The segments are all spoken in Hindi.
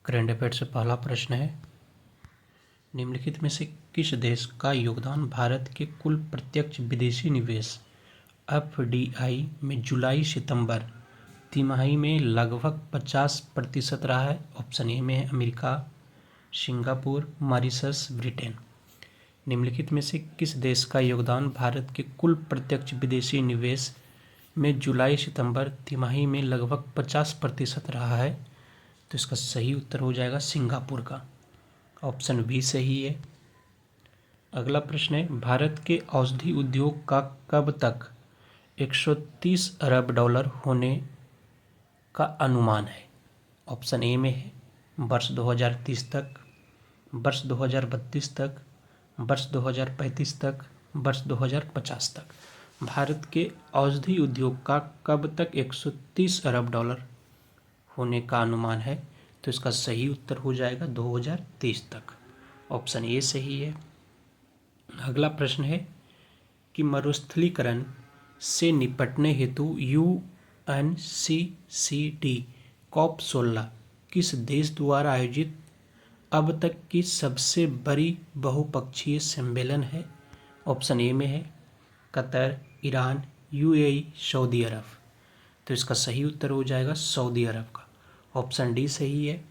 करंट अफेयर से पहला प्रश्न है, निम्नलिखित में से किस देश का योगदान भारत के कुल प्रत्यक्ष विदेशी निवेश एफडीआई में जुलाई सितंबर तिमाही में लगभग 50% रहा है? ऑप्शन ए में है अमेरिका, सिंगापुर, मॉरिशस, ब्रिटेन। निम्नलिखित में से किस देश का योगदान भारत के कुल प्रत्यक्ष विदेशी निवेश में जुलाई सितंबर तिमाही में लगभग 50% रहा है? तो इसका सही उत्तर हो जाएगा सिंगापुर का। ऑप्शन बी सही है। अगला प्रश्न है, भारत के औषधि उद्योग का कब तक 130 अरब डॉलर होने का अनुमान है? ऑप्शन ए में है वर्ष 2030 तक, वर्ष 2032 तक, वर्ष 2035 तक, वर्ष 2050 तक। भारत के औषधि उद्योग का कब तक 130 अरब डॉलर होने का अनुमान है? तो इसका सही उत्तर हो जाएगा 2030 तक। ऑप्शन ए सही है। अगला प्रश्न है कि मरुस्थलीकरण से निपटने हेतु UNCCD COP16 किस देश द्वारा आयोजित अब तक की सबसे बड़ी बहुपक्षीय सम्मेलन है? ऑप्शन ए में है कतर, ईरान, UAE, सऊदी अरब। तो इसका सही उत्तर हो जाएगा सऊदी अरब का। ऑप्शन डी सही है।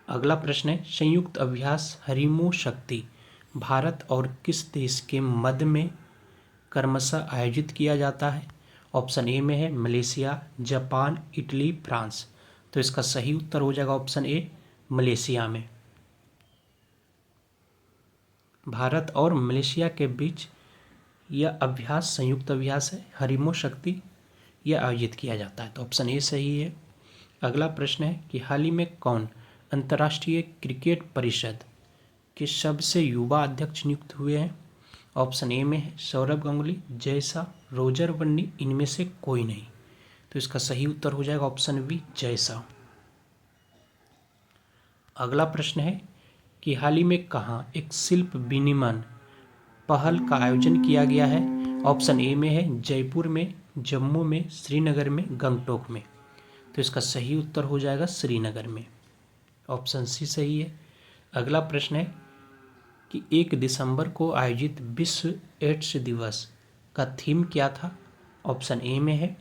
अगला प्रश्न है, संयुक्त अभ्यास हरिमो शक्ति भारत और किस देश के मध्य में क्रमशः आयोजित किया जाता है? ऑप्शन ए में है मलेशिया, जापान, इटली, फ्रांस। तो इसका सही उत्तर हो जाएगा ऑप्शन ए मलेशिया में। भारत और मलेशिया के बीच यह अभ्यास संयुक्त अभ्यास है हरिमो शक्ति, यह आयोजित किया जाता है। तो ऑप्शन ए सही है। अगला प्रश्न है कि हाल ही में कौन अंतर्राष्ट्रीय क्रिकेट परिषद के सबसे युवा अध्यक्ष नियुक्त हुए हैं? ऑप्शन ए में है सौरभ गांगुली, जयशाह, रोजर बन्नी, इनमें से कोई नहीं। तो इसका सही उत्तर हो जाएगा ऑप्शन बी जयशाह। अगला प्रश्न है कि हाल ही में कहाँ एक शिल्प विनिमय पहल का आयोजन किया गया है? ऑप्शन ए में है जयपुर में, जम्मू में, श्रीनगर में, गंगटोक में। तो इसका सही उत्तर हो जाएगा श्रीनगर में। ऑप्शन सी सही है। अगला प्रश्न है कि 1 दिसंबर को आयोजित विश्व एड्स दिवस का थीम क्या था? ऑप्शन ए में है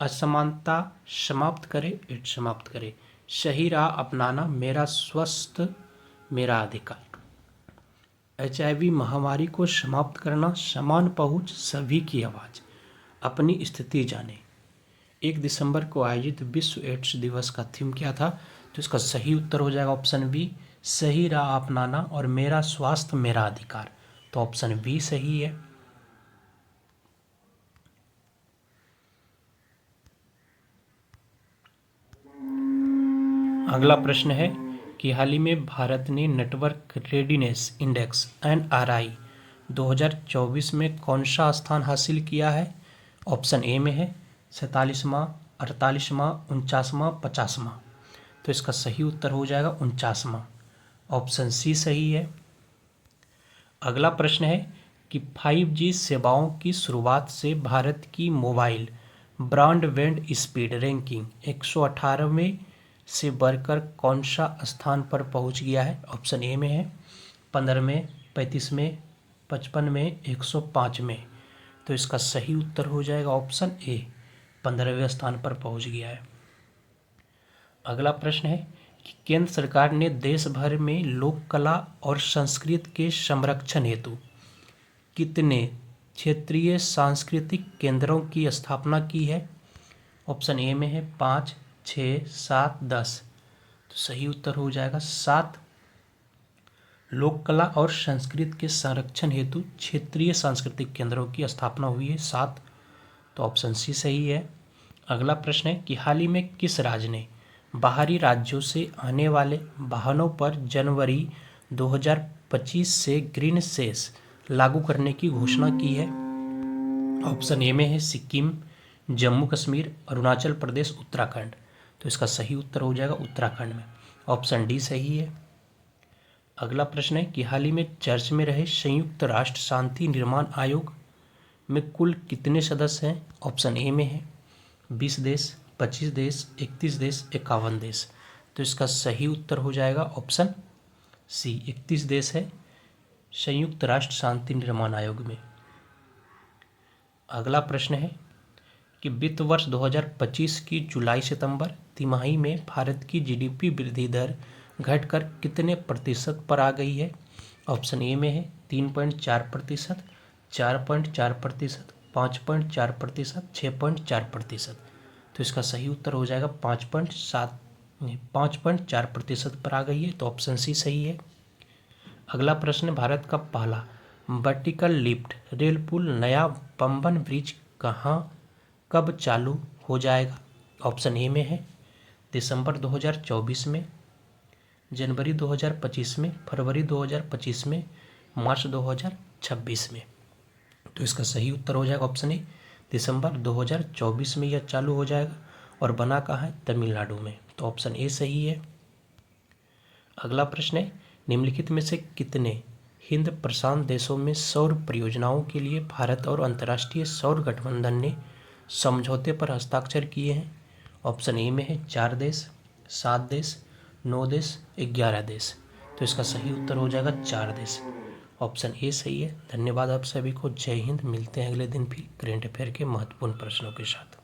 असमानता समाप्त करे, एड्स समाप्त करे, सही राह अपनाना, मेरा स्वस्थ मेरा अधिकार, HIV महामारी को समाप्त करना, समान पहुंच, सभी की आवाज़, अपनी स्थिति जाने। 1 दिसंबर को आयोजित विश्व एड्स दिवस का थीम क्या था? तो इसका सही उत्तर हो जाएगा ऑप्शन बी सही राह अपनाना और मेरा स्वास्थ्य मेरा अधिकार। तो ऑप्शन बी सही है। अगला प्रश्न है कि हाल ही में भारत ने नेटवर्क रेडीनेस इंडेक्स NRI 2024 में कौन सा स्थान हासिल किया है? ऑप्शन ए में है 47वां, 48वां, 49वां, 50वां। तो इसका सही उत्तर हो जाएगा 49वां। ऑप्शन सी सही है। अगला प्रश्न है कि 5G सेवाओं की शुरुआत से भारत की मोबाइल ब्रॉडबैंड स्पीड रैंकिंग 118वें से बढ़कर कौन सा स्थान पर पहुंच गया है? ऑप्शन ए में है 15वें, 35वें, 55वें, 105वें। तो इसका सही उत्तर हो जाएगा ऑप्शन ए 15वें स्थान पर पहुंच गया है। अगला प्रश्न है कि केंद्र सरकार ने देश भर में लोक कला और संस्कृति के संरक्षण हेतु कितने क्षेत्रीय सांस्कृतिक केंद्रों की स्थापना की है? ऑप्शन ए में है 5, 6, 7, 10। तो सही उत्तर हो जाएगा 7। लोक कला और संस्कृति के संरक्षण हेतु क्षेत्रीय सांस्कृतिक केंद्रों की स्थापना हुई है 7। तो ऑप्शन सी सही है। अगला प्रश्न है कि हाल ही में किस राज्य ने बाहरी राज्यों से आने वाले वाहनों पर जनवरी 2025 से ग्रीन सेस लागू करने की घोषणा की है? ऑप्शन ए में है सिक्किम, जम्मू कश्मीर, अरुणाचल प्रदेश, उत्तराखंड। तो इसका सही उत्तर हो जाएगा उत्तराखंड में। ऑप्शन डी सही है। अगला प्रश्न है कि हाल ही में चर्च में रहे संयुक्त राष्ट्र शांति निर्माण आयोग में कुल कितने सदस्य हैं? ऑप्शन ए में है 20 देश, 25 देश, 31 देश, 51 देश। तो इसका सही उत्तर हो जाएगा ऑप्शन सी। 31 देश है संयुक्त राष्ट्र शांति निर्माण आयोग में। अगला प्रश्न है कि वित्त वर्ष 2025 की जुलाई सितंबर तिमाही में भारत की जीडीपी वृद्धि दर घटकर कितने प्रतिशत पर आ गई है? ऑप्शन ए में है 3.4%, 4.4%, 5.4%, 6.4%। तो इसका सही उत्तर हो जाएगा 5.4% पर आ गई है, तो ऑप्शन सी सही है। अगला प्रश्न, भारत का पहला वर्टिकल लिफ्ट रेल पुल नया पंबन ब्रिज कब चालू हो जाएगा? ऑप्शन ए में है दिसंबर 2024 में, जनवरी 2025 में, फरवरी 2025 में, मार्च 2026 में। तो इसका सही उत्तर हो जाएगा ऑप्शन ए, दिसंबर 2024 में यह चालू हो जाएगा और बना कहाँ है? तमिलनाडु में। तो ऑप्शन ए सही है। अगला प्रश्न है, निम्नलिखित में से कितने हिंद प्रशांत देशों में सौर परियोजनाओं के लिए भारत और अंतर्राष्ट्रीय सौर गठबंधन ने समझौते पर हस्ताक्षर किए हैं? ऑप्शन ए में है 4 देश, 7 देश, 9 देश, 11 देश। तो इसका सही उत्तर हो जाएगा 4 देश। ऑप्शन ए सही है। धन्यवाद आप सभी को। जय हिंद। मिलते हैं अगले दिन फिर करंट अफेयर के महत्वपूर्ण प्रश्नों के साथ।